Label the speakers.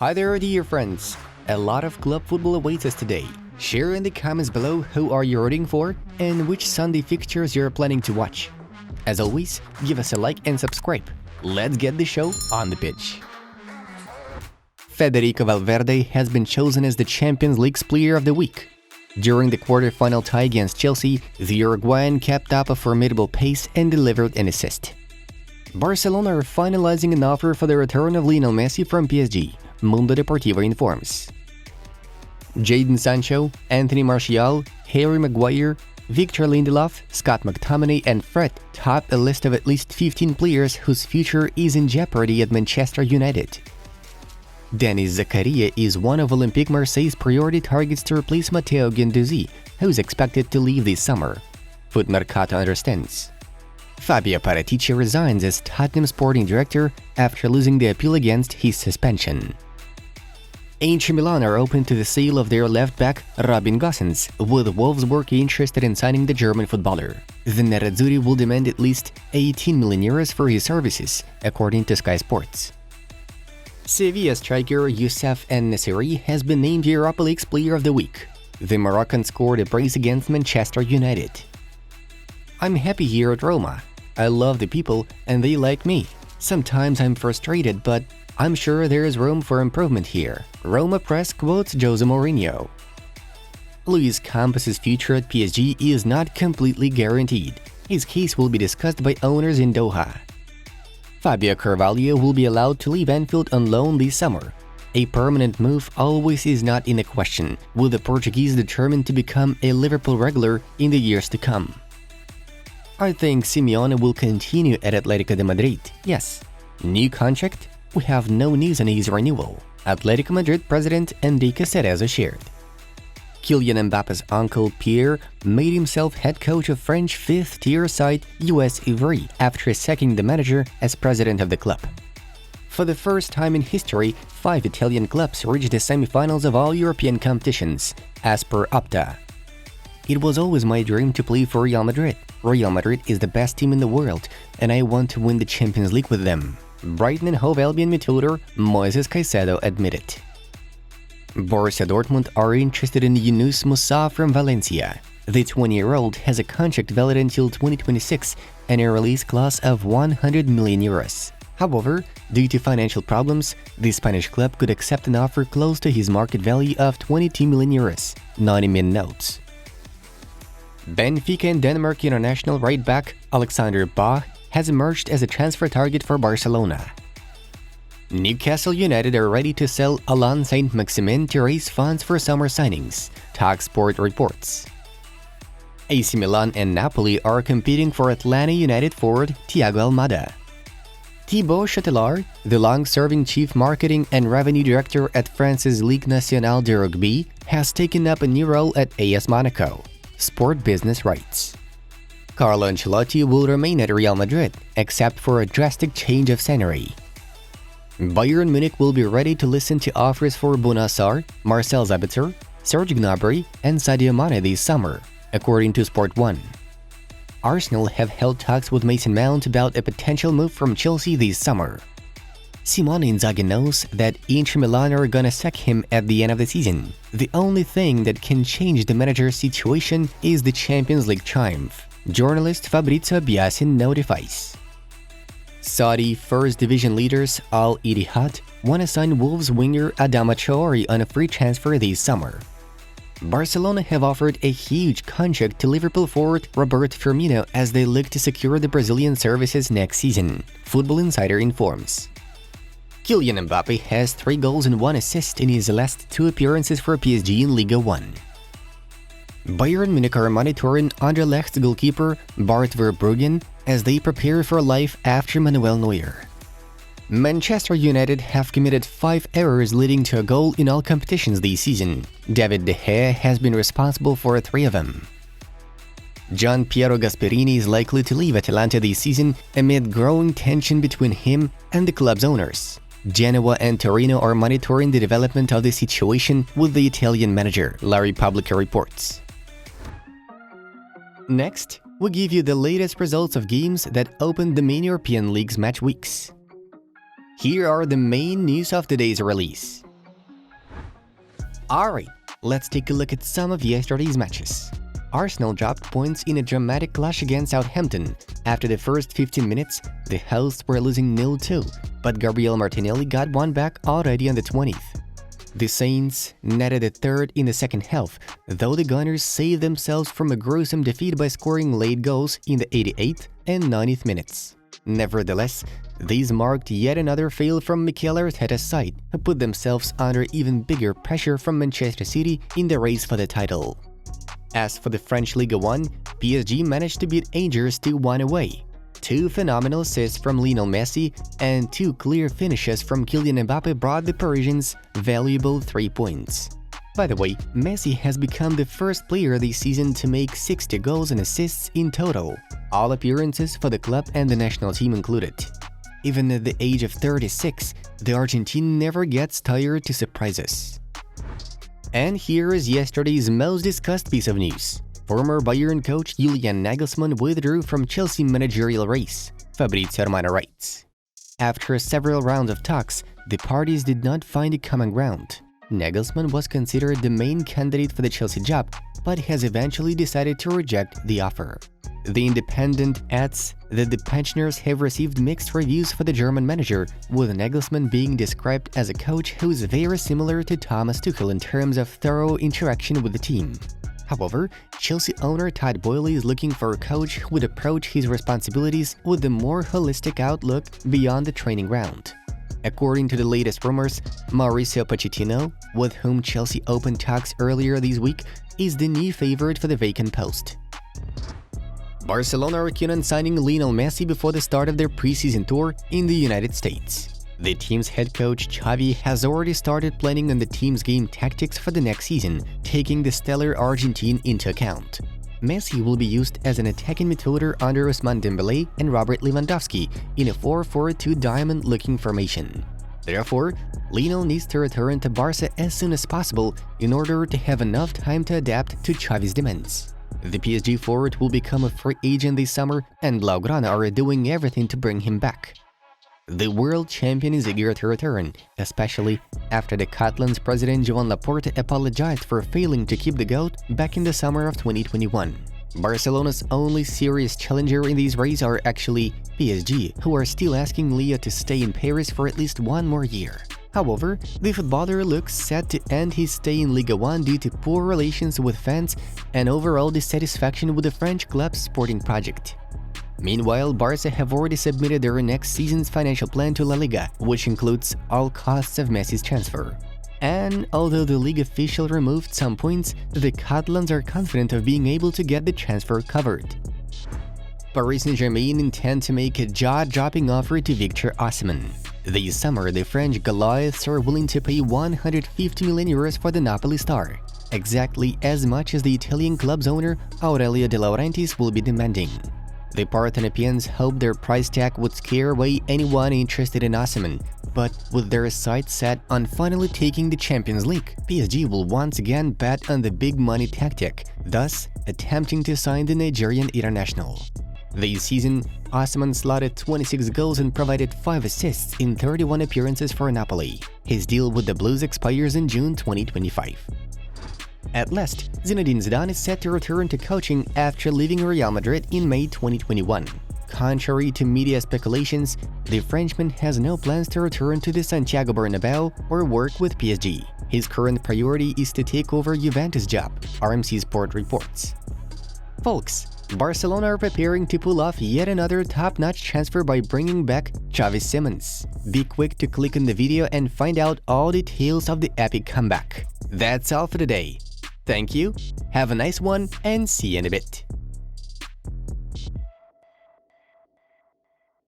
Speaker 1: Hi there, dear friends! A lot of club football awaits us today. Share in the comments below who are you rooting for and which Sunday fixtures you're planning to watch. As always, give us a like and subscribe. Let's get the show on the pitch. Federico Valverde has been chosen as the Champions League's Player of the Week. During the quarter-final tie against Chelsea, the Uruguayan kept up a formidable pace and delivered an assist. Barcelona are finalizing an offer for the return of Lionel Messi from PSG, Mundo Deportivo informs. Jadon Sancho, Anthony Martial, Harry Maguire, Victor Lindelof, Scott McTominay and Fred top a list of at least 15 players whose future is in jeopardy at Manchester United. Denis Zakaria is one of Olympique Marseille's priority targets to replace Matteo Guendouzi, who is expected to leave this summer. Foot Mercato understands. Fabio Paratici resigns as Tottenham sporting director after losing the appeal against his suspension. Inter Milan are open to the sale of their left-back Robin Gosens, with Wolfsburg interested in signing the German footballer. The Nerazzurri will demand at least 18 million euros for his services, according to Sky Sports. Sevilla striker Youssef En-Nesyri has been named Europa League's Player of the Week. The Moroccan scored a brace against Manchester United. I'm happy here at Roma. I love the people and they like me. Sometimes I'm frustrated, but I'm sure there is room for improvement here. Roma press quotes Jose Mourinho. Luis Campos' future at PSG is not completely guaranteed. His case will be discussed by owners in Doha. Fabio Carvalho will be allowed to leave Anfield on loan this summer. A permanent move always is not in the question, with the Portuguese determined to become a Liverpool regular in the years to come. I think Simeone will continue at Atletico de Madrid, yes. New contract? We have no news on his renewal. Atletico Madrid president Enrique Cerezo shared. Kylian Mbappe's uncle Pierre made himself head coach of French fifth-tier side US Ivry after sacking the manager as president of the club. For the first time in history, 5 Italian clubs reached the semi-finals of all European competitions, as per Opta. It was always my dream to play for Real Madrid. Real Madrid is the best team in the world, and I want to win the Champions League with them, Brighton and Hove Albion midfielder Moises Caicedo admitted. Borussia Dortmund are interested in Yunus Musa from Valencia. The 20-year-old has a contract valid until 2026 and a release clause of 100 million euros. However, due to financial problems, the Spanish club could accept an offer close to his market value of 22 million euros, 90 min notes. Benfica and Denmark international right-back Alexander Bah has emerged as a transfer target for Barcelona. Newcastle United are ready to sell Alain Saint-Maximin to raise funds for summer signings, Talksport reports. AC Milan and Napoli are competing for Atlanta United forward Thiago Almada. Thibaut Chatelard, the long-serving chief marketing and revenue director at France's Ligue Nationale de Rugby, has taken up a new role at AS Monaco. Sport Business writes. Carlo Ancelotti will remain at Real Madrid, except for a drastic change of scenery. Bayern Munich will be ready to listen to offers for Bouna Sarr, Marcel Sabitzer, Serge Gnabry, and Sadio Mane this summer, according to Sport.1. Arsenal have held talks with Mason Mount about a potential move from Chelsea this summer. Simone Inzaghi knows that Inter Milan are gonna sack him at the end of the season. The only thing that can change the manager's situation is the Champions League triumph, journalist Fabrizio Biasin notifies. Saudi First Division leaders Al Ittihad want to sign Wolves winger Adama Traore on a free transfer this summer. Barcelona have offered a huge contract to Liverpool forward Roberto Firmino as they look to secure the Brazilian services next season, Football Insider informs. Kylian Mbappe has 3 goals and 1 assist in his last 2 appearances for PSG in Liga 1. Bayern Munich are monitoring Anderlecht's goalkeeper Bart Verbruggen as they prepare for life after Manuel Neuer. Manchester United have committed 5 errors leading to a goal in all competitions this season. David De Gea has been responsible for 3 of them. Gian Piero Gasperini is likely to leave Atalanta this season amid growing tension between him and the club's owners. Genoa and Torino are monitoring the development of the situation with the Italian manager, La Repubblica reports. Next, we give you the latest results of games that opened the main European leagues match weeks. Here are the main news of today's release. Alright, let's take a look at some of yesterday's matches. Arsenal dropped points in a dramatic clash against Southampton. After the first 15 minutes, the hosts were losing 0-2, but Gabriel Martinelli got one back already on the 20th. The Saints netted a third in the second half, though the Gunners saved themselves from a gruesome defeat by scoring late goals in the 88th and 90th minutes. Nevertheless, these marked yet another fail from Mikel Arteta's side, who put themselves under even bigger pressure from Manchester City in the race for the title. As for the French Ligue 1, PSG managed to beat Angers 2-1 away. Two phenomenal assists from Lionel Messi and two clear finishes from Kylian Mbappe brought the Parisians valuable 3 points. By the way, Messi has become the first player this season to make 60 goals and assists in total, all appearances for the club and the national team included. Even at the age of 36, the Argentine never gets tired to surprise us. And here is yesterday's most discussed piece of news. Former Bayern coach Julian Nagelsmann withdrew from Chelsea managerial race, Fabrizio Romano writes. After several rounds of talks, the parties did not find a common ground. Nagelsmann was considered the main candidate for the Chelsea job, but has eventually decided to reject the offer. The Independent adds that the pensioners have received mixed reviews for the German manager, with Nagelsmann being described as a coach who is very similar to Thomas Tuchel in terms of thorough interaction with the team. However, Chelsea owner Todd Boehly is looking for a coach who would approach his responsibilities with a more holistic outlook beyond the training ground. According to the latest rumors, Mauricio Pochettino, with whom Chelsea opened talks earlier this week, is the new favorite for the vacant post. Barcelona are keen on signing Lionel Messi before the start of their preseason tour in the United States. The team's head coach Xavi has already started planning on the team's game tactics for the next season, taking the stellar Argentine into account. Messi will be used as an attacking midfielder under Ousmane Dembele and Robert Lewandowski in a 4-4-2 diamond-looking formation. Therefore, Lionel needs to return to Barca as soon as possible in order to have enough time to adapt to Xavi's demands. The PSG forward will become a free agent this summer, and blaugrana are doing everything to bring him back. The world champion is eager to return, especially after the Catalans president Joan Laporta apologized for failing to keep the GOAT back in the summer of 2021. Barcelona's only serious challenger in this race are actually PSG, who are still asking Leo to stay in Paris for at least one more year. However, the footballer looks set to end his stay in Ligue 1 due to poor relations with fans and overall dissatisfaction with the French club's sporting project. Meanwhile, Barca have already submitted their next season's financial plan to La Liga, which includes all costs of Messi's transfer. And although the league official removed some points, the Catalans are confident of being able to get the transfer covered. Paris Saint-Germain intend to make a jaw-dropping offer to Victor Osimhen. This summer, the French Goliaths are willing to pay 150 million euros for the Napoli star, exactly as much as the Italian club's owner Aurelio De Laurentiis will be demanding. The Parthenopeans hoped their price tag would scare away anyone interested in Osimhen, but with their sights set on finally taking the Champions League, PSG will once again bet on the big money tactic, thus attempting to sign the Nigerian international. This season, Osimhen slotted 26 goals and provided 5 assists in 31 appearances for Napoli. His deal with the Blues expires in June 2025. At last, Zinedine Zidane is set to return to coaching after leaving Real Madrid in May 2021. Contrary to media speculations, the Frenchman has no plans to return to the Santiago Bernabeu or work with PSG. His current priority is to take over Juventus' job, RMC Sport reports. Folks, Barcelona are preparing to pull off yet another top-notch transfer by bringing back Xavi Simons. Be quick to click on the video and find out all details of the epic comeback. That's all for today. Thank you, have a nice one, and see you in a bit.